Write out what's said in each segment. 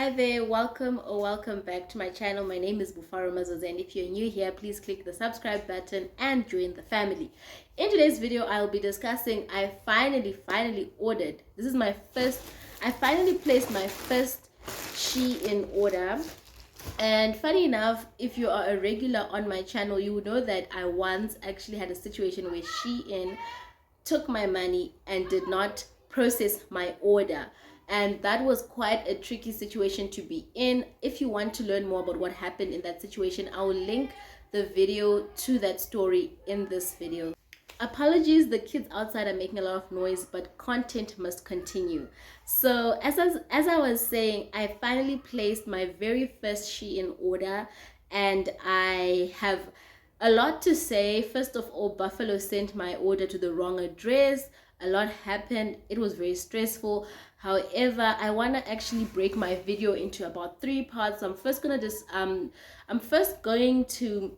Hi there, welcome or welcome back to my channel. My name is Bufaro Mazos, and if you're new here, please click the subscribe button and join the family. In today's video, I'll be discussing I finally ordered. This is my first, I finally placed my first Shein order. And funny enough, if you are a regular on my channel, you would know that I once actually had a situation where Shein took my money and did not process my order, and that was quite a tricky situation to be in. If you want to learn more about what happened in that situation, I will link the video to that story in this video. Apologies, the kids outside are making a lot of noise, but content must continue. So as I was saying, I finally placed my very first Shein order, and I have a lot to say. First of all, Buffalo sent my order to the wrong address. A lot happened. It was very stressful. However, I want to actually break my video into about 3 parts. I'm first going to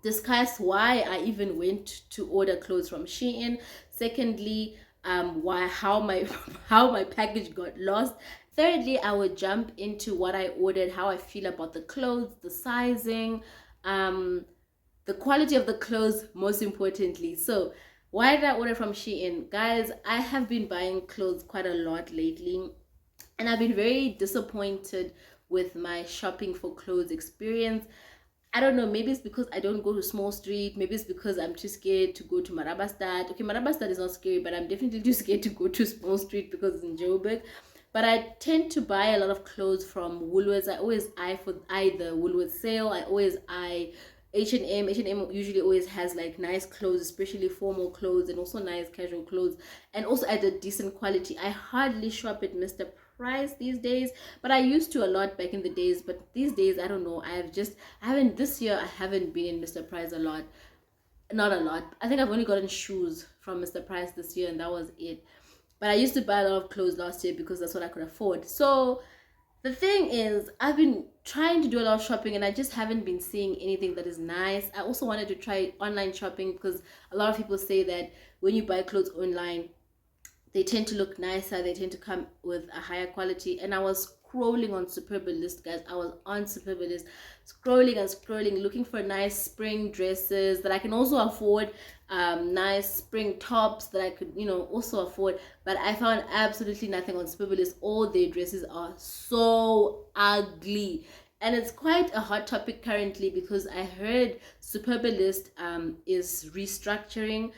discuss why I even went to order clothes from Shein. Secondly, how my package got lost. Thirdly, I would jump into what I ordered, how I feel about the clothes, the sizing, the quality of the clothes, most importantly. So why did I order from Shein? Guys, I have been buying clothes quite a lot lately, and I've been very disappointed with my shopping for clothes experience. I don't know, maybe it's because I don't go to Small Street, maybe it's because I'm too scared to go to Marabastad. Okay, Marabastad is not scary, but I'm definitely too scared to go to Small Street because it's in Joburg. But I tend to buy a lot of clothes from Woolworths. I always eye for either Woolworths sale. I always eye H&M. H&M usually always has like nice clothes, especially formal clothes, and also nice casual clothes, and also at a decent quality. I hardly shop at Mr. Price these days, but I used to a lot back in the days. But these days, I don't know, this year I haven't been in Mr. Price a lot. Not a lot. I think I've only gotten shoes from Mr. Price this year, and that was it. But I used to buy a lot of clothes last year because that's what I could afford. So the thing is, I've been trying to do a lot of shopping, and I just haven't been seeing anything that is nice. I also wanted to try online shopping because a lot of people say that when you buy clothes online, they tend to look nicer, they tend to come with a higher quality. And I was scrolling on Superbalist, guys. I was on Superbalist, scrolling and scrolling, looking for nice spring dresses that I can also afford, nice spring tops that I could, also afford. But I found absolutely nothing on Superbalist. All their dresses are so ugly. And it's quite a hot topic currently because I heard Superbalist is restructuring,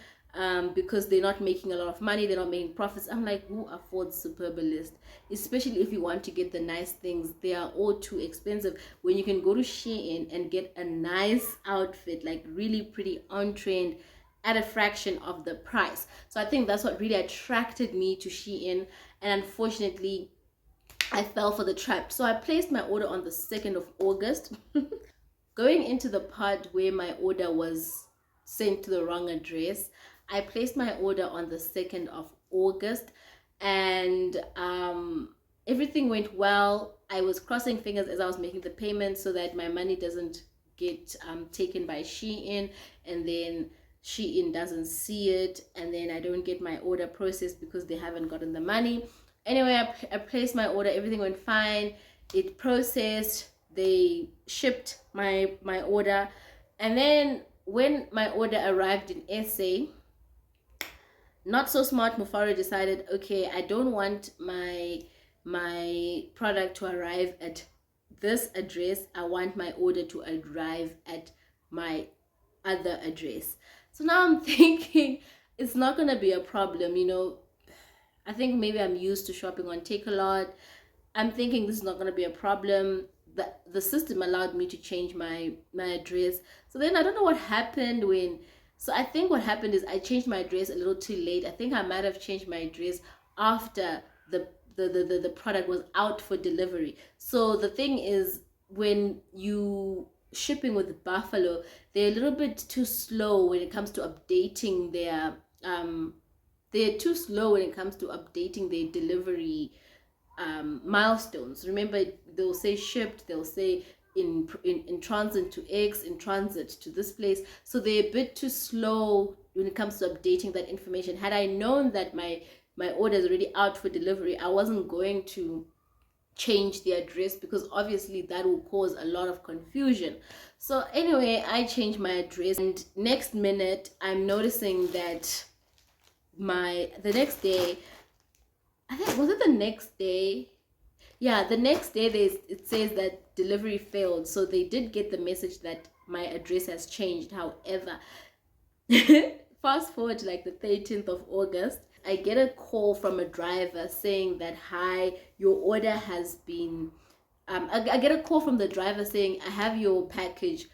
because they're not making a lot of money, they're not making profits. I'm like, who affords Superbalist? Especially if you want to get the nice things, they are all too expensive. When you can go to Shein and get a nice outfit, like really pretty on trend, at a fraction of the price. So I think that's what really attracted me to Shein, and unfortunately I fell for the trap. So I placed my order on the 2nd of August. Going into the part where my order was sent to the wrong address, I placed my order on the 2nd of August, and everything went well. I was crossing fingers as I was making the payment so that my money doesn't get taken by Shein, and then Shein doesn't see it, and then I don't get my order processed because they haven't gotten the money. Anyway, I placed my order, everything went fine. It processed, they shipped my order, and then when my order arrived in SA, not so smart Mufaro decided, okay, I don't want my product to arrive at this address. I want my order to arrive at my other address. So now I'm thinking it's not gonna be a problem, I think maybe I'm used to shopping on Takealot. I'm thinking this is not gonna be a problem. The system allowed me to change my address. So then I don't know what happened so I think what happened is I changed my address a little too late. I think I might have changed my address after the product was out for delivery. So the thing is, when you shipping with Buffalo, they're a little bit too slow when it comes to updating their delivery milestones. Remember, they'll say shipped, they'll say in transit to X, in transit to this place. So they're a bit too slow when it comes to updating that information. Had I known that my order is already out for delivery, I wasn't going to change the address, because obviously that will cause a lot of confusion. So anyway, I changed my address, and next minute I'm noticing that the next day, I think, was it the next day? Yeah, the next day it says that delivery failed. So they did get the message that my address has changed. However, fast forward to like the 13th of August, I get a call from a driver saying that, hi, your order has been I get a call from the driver saying, I have your package,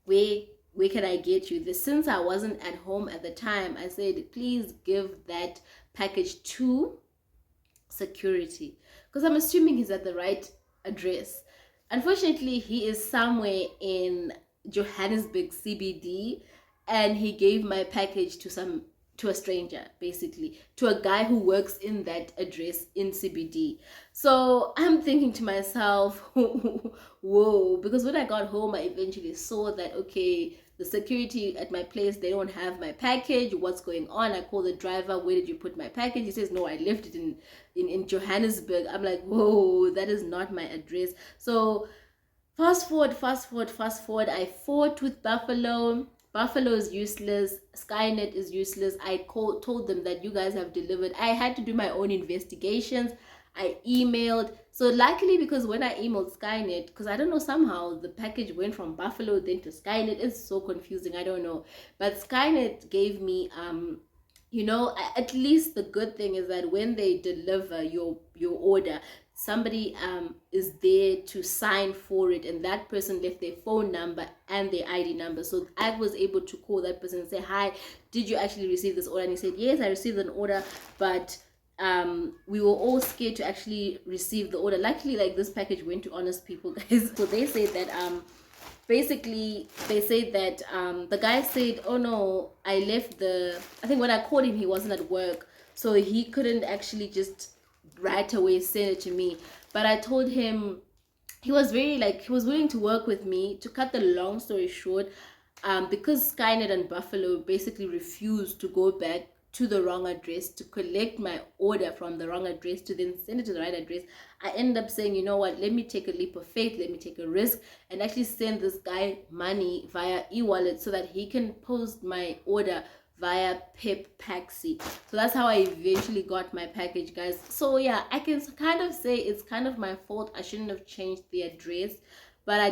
where where can I get you this? Since I wasn't at home at the time, I said, please give that package to security, because I'm assuming he's at the right address. Unfortunately, he is somewhere in Johannesburg CBD, and he gave my package to a stranger, basically to a guy who works in that address in CBD. So I'm thinking to myself, whoa, because when I got home, I eventually saw that, okay, the security at my place, they don't have my package. What's going on? I call the driver, where did you put my package? He says, no, I left it in Johannesburg. I'm like, whoa, that is not my address. So fast forward, I fought with Buffalo. Buffalo is useless. Skynet is useless. Told them that you guys have delivered. I had to do my own investigations. I emailed. So luckily, because when I emailed Skynet, because I don't know, somehow the package went from Buffalo then to Skynet. It's so confusing. I don't know. But Skynet gave me at least the good thing is that when they deliver your order, somebody is there to sign for it, and that person left their phone number and their ID number. So I was able to call that person and say, hi, did you actually receive this order? And he said, yes, I received an order, but we were all scared to actually receive the order. Luckily, like, this package went to honest people, guys. So they said that basically they said that the guy said, oh no, I think when I called him, he wasn't at work, so he couldn't actually just right away send it to me. But I told him, he was willing to work with me. To cut the long story short, because Skynet and Buffalo basically refused to go back to the wrong address to collect my order from the wrong address to then send it to the right address, I ended up saying, you know what, let me take a leap of faith, let me take a risk, and actually send this guy money via e-wallet so that he can post my order via Pep Paxi. So that's how I eventually got my package, guys. So yeah, I can kind of say it's kind of my fault. I shouldn't have changed the address, but I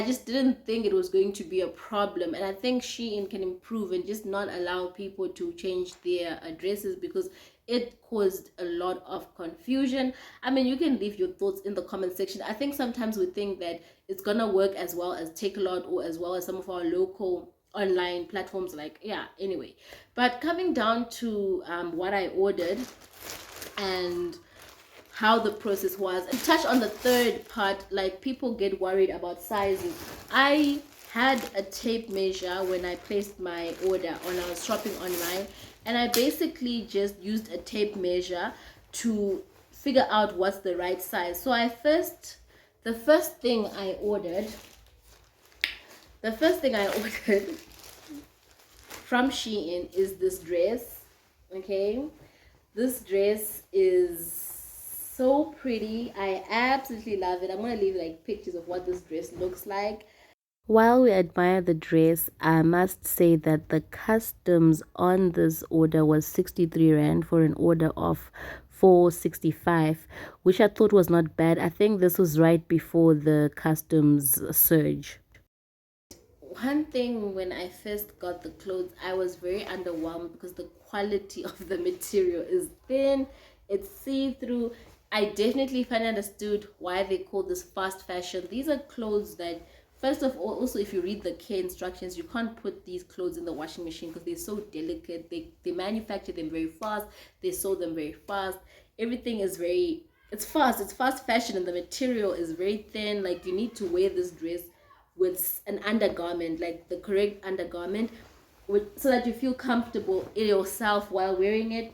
just didn't think it was going to be a problem. And I think Shein can improve and just not allow people to change their addresses, because it caused a lot of confusion. I mean, you can leave your thoughts in the comment section. I think sometimes we think that it's gonna work as well as Takealot or as well as some of our local online platforms, like, yeah, anyway. But coming down to what I ordered and how the process was, and touch on the third part, like, people get worried about sizes. I had a tape measure when I placed my order when I was shopping online, and I basically just used a tape measure to figure out what's the right size. So the first thing I ordered from Shein is this dress. Okay, this dress is so pretty. I absolutely love it. I'm gonna leave like pictures of what this dress looks like. While we admire the dress, I must say that the customs on this order was 63 Rand for an order of 465, which I thought was not bad. I think this was right before the customs surge. One thing, when I first got the clothes, I was very underwhelmed because the quality of the material is thin, it's see-through. I definitely finally understood why they call this fast fashion. These are clothes that, first of all, also if you read the care instructions, you can't put these clothes in the washing machine because they're so delicate. They manufacture them very fast, they sew them very fast. Everything is it's fast fashion, and the material is very thin. Like, you need to wear this dress with an undergarment, like the correct undergarment, so that you feel comfortable in yourself while wearing it.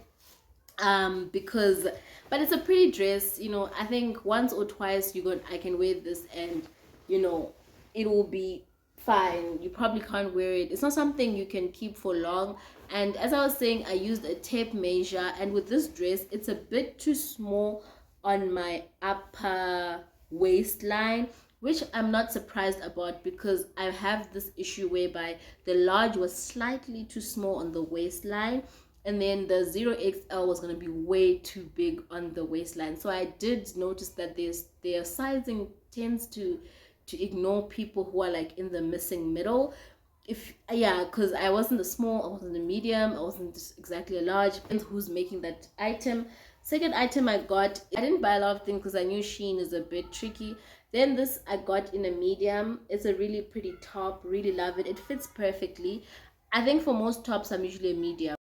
But it's a pretty dress. I think once or twice I can wear this, and it will be fine. You probably can't wear it. It's not something you can keep for long. And as I was saying, I used a tape measure, and with this dress, it's a bit too small on my upper waistline, which I'm not surprised about because I have this issue whereby the large was slightly too small on the waistline, and then the 0XL was going to be way too big on the waistline. So I did notice that their sizing tends to ignore people who are like in the missing middle. If yeah, because I wasn't a small, I wasn't a medium, I wasn't exactly a large. Depends who's making that item. Second item I got, I didn't buy a lot of things because I knew Shein is a bit tricky. Then this I got in a medium. It's a really pretty top, really love it. It fits perfectly. I think for most tops I'm usually a medium.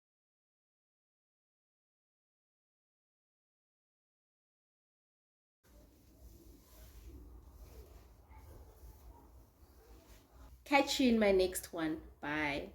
Catch you in my next one. Bye.